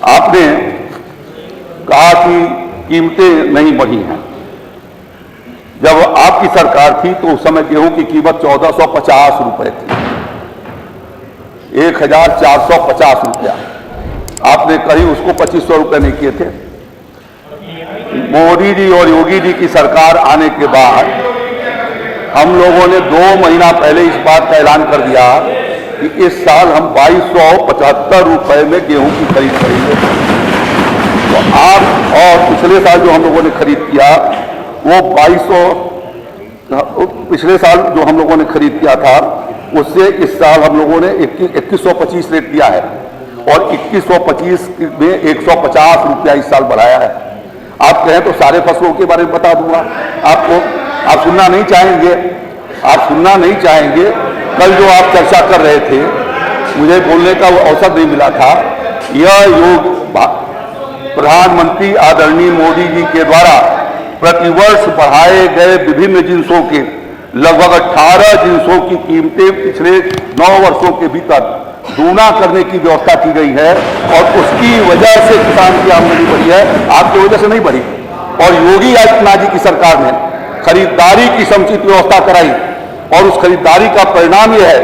आपने कहा कि कीमतें नहीं बढ़ी हैं। जब आपकी सरकार थी तो उस समय गेहूं की कीमत 1450 रुपए थी, 1450 रुपया। आपने कहीं उसको 2500 रुपये नहीं किए थे। मोदी जी और योगी जी की सरकार आने के बाद हम लोगों ने 2 महीना पहले इस बात का ऐलान कर दिया कि इस साल हम 2275 रुपए में गेहूं की खरीद करेंगे। तो आप और पिछले साल जो हम लोगों ने खरीद किया वो 2200, पिछले साल जो हम लोगों ने खरीद किया था उससे इस साल हम लोगों ने 2125 रेट दिया है और 2125 में 150 रुपया इस साल बढ़ाया है। आप कहें तो सारे फसलों के बारे में बता दूंगा आपको। आप सुनना नहीं चाहेंगे, आप सुनना नहीं चाहेंगे। कल जो आप चर्चा कर रहे थे मुझे बोलने का वो अवसर नहीं मिला था। यह योग प्रधानमंत्री आदरणीय मोदी जी के द्वारा प्रतिवर्ष बढ़ाए गए विभिन्न जिन्सों के लगभग 18 जिन्सों की कीमतें पिछले 9 वर्षों के भीतर दूना करने की व्यवस्था की गई है और उसकी वजह से किसान की आमदनी बढ़ी है, आपकी वजह से नहीं बढ़ी। और योगी आदित्यनाथ जी की सरकार ने खरीदारी की समुचित व्यवस्था कराई और उस खरीदारी का परिणाम यह है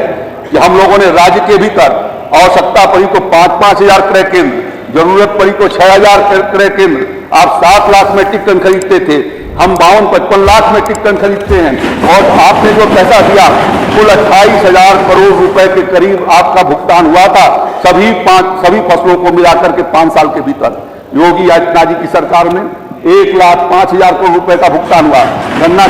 कि हम लोगों ने राज्य के भीतर आवश्यकता पड़ी तो 5-5 हजार क्रय केंद्र, जरूरत पड़ी तो 6000 क्रय केंद्र। आप 7 लाख मेट्रिक टन खरीदते थे, हम 52-55 लाख मेट्रिक टन खरीदते हैं और आपने जो पैसा दिया कुल 28,000 करोड़ रुपए के करीब आपका भुगतान हुआ था सभी फसलों को मिलाकर के 5 साल के भीतर। योगी आदित्यनाथ जी की सरकार में 1,05,000 करोड़ रुपए का भुगतान हुआ। गन्ना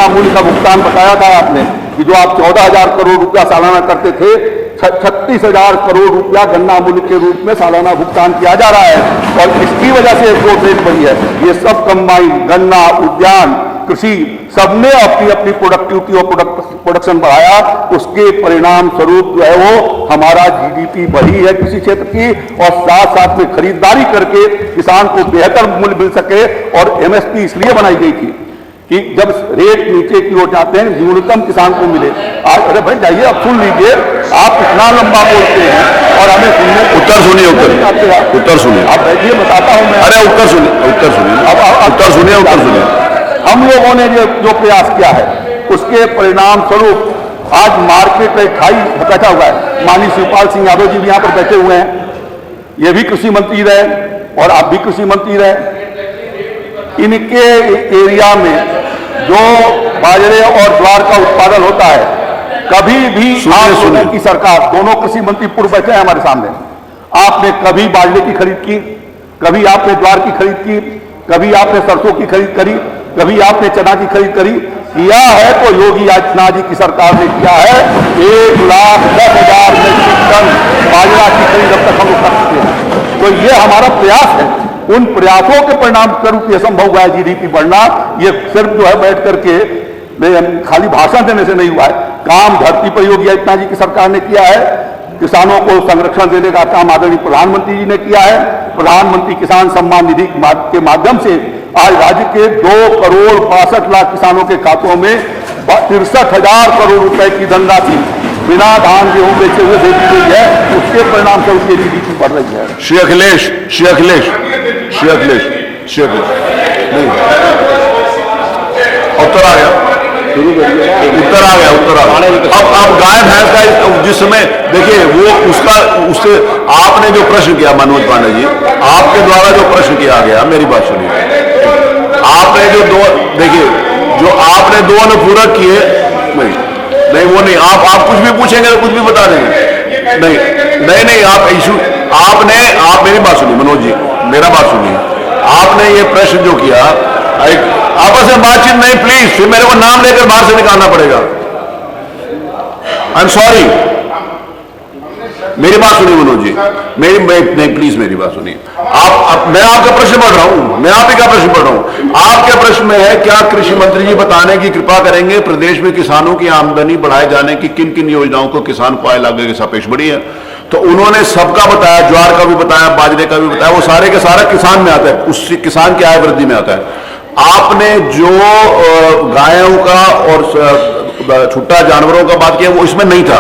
मूल्य का भुगतान बताया था आपने कि जो आप 14,000 करोड़ रुपया सालाना करते थे, 36,000 करोड़ रुपया गन्ना मूल्य के रूप में सालाना भुगतान किया जा रहा है और इसकी वजह से ग्रोथ रेट बढ़ी है। ये सब कंबाइन गन्ना, उद्यान, कृषि सबने अपनी अपनी प्रोडक्टिविटी और प्रोडक्शन बढ़ाया। उसके परिणाम स्वरूप जो है वो हमारा जीडीपी बढ़ी है कृषि क्षेत्र की और साथ साथ में खरीदारी करके किसान को बेहतर मूल्य मिल सके। और एमएसपी इसलिए बनाई गई थी कि जब रेट नीचे की ओर जाते हैं न्यूनतम किसान को मिले। आज अरे भाई जाइए अब सुन लीजिए, आप इतना लंबा बोलते हैं और हमें सुनने उत्तर सुनिए, उत्तर सुनिए। अब ये बताता हूं मैं। अरे उत्तर सुनिए, उत्तर सुनिए। हम लोगों ने जो प्रयास किया है उसके परिणाम स्वरूप आज मार्केट में खाई बैठा हुआ है। माननीय शिवपाल सिंह यादव जी भी यहाँ पर बैठे हुए हैं, ये भी कृषि मंत्री रहे और आप भी कृषि मंत्री रहे। इनके एरिया में जो बाजरे और ज्वार का उत्पादन होता है, कभी भी आप की सरकार, दोनों कृषि मंत्री पूर्व बैठे हैं हमारे सामने, आपने कभी बाजरे की खरीद की, कभी आपने ज्वार की खरीद की, कभी आपने सरसों की खरीद करी, कभी आपने चना की खरीद करी? किया है तो योगी आदित्यनाथ जी की सरकार ने किया है। 1,10,000 मेट्रिक टन बाजरा की खरीद अब तक हम लोग कर चुके हैं। तो ये हमारा प्रयास है, उन प्रयासों के परिणाम स्वरूप यह संभव हुआ है जीडीपी बढ़ना। ये सिर्फ जो है बैठ करके खाली भाषण देने से नहीं हुआ है, काम धरती पर योगी आदित्यनाथ जी की सरकार ने किया है। किसानों को संरक्षण देने का काम आदरणीय प्रधानमंत्री जी ने किया है। प्रधानमंत्री किसान सम्मान निधि के माध्यम से आज राज्य के 2,62,00,000 किसानों के खातों में 63,000 करोड़ रुपए की धनराशि बिना धान गेहूं बेचे हुए दे दी गई है। उसके परिणाम स्वरूप ये जीडीपी बढ़ रही है। श्री अखिलेश नहीं, उत्तर आ गया। अब गाय भैंस का जिस समय देखिए वो उससे आपने जो प्रश्न किया मनोज पांडे जी, आपके द्वारा जो प्रश्न किया गया, मेरी बात सुनिए। आपने जो आपने दो अनुपूरक किए, नहीं वो नहीं, आप कुछ भी पूछेंगे तो कुछ भी बता देंगे। नहीं आप मेरी बात सुनिए मनोज जी, मेरा बात सुनिए। आपने ये प्रश्न जो किया, आपस में बातचीत नहीं प्लीज, फिर मेरे को नाम लेकर बाहर से निकालना पड़ेगा। आई एम सॉरी, मेरी बात सुनिए मनोज जी, नहीं प्लीज मेरी बात सुनिए। मैं आपका प्रश्न पढ़ रहा हूं, मैं आप ही का प्रश्न पढ़ रहा हूं। आपके प्रश्न में है क्या कृषि मंत्री जी बताने की कृपा करेंगे प्रदेश में किसानों की आमदनी बढ़ाए जाने की किन किन योजनाओं को किसान को आय लागू के सापेक्ष बढ़ी है? तो उन्होंने सबका बताया, ज्वार का भी बताया, बाजरे का भी बताया, वो सारे के सारा किसान में आता है, उससे किसान की आय वृद्धि में आता है। आपने जो गायों का और छुट्टा जानवरों का बात किया वो इसमें नहीं था।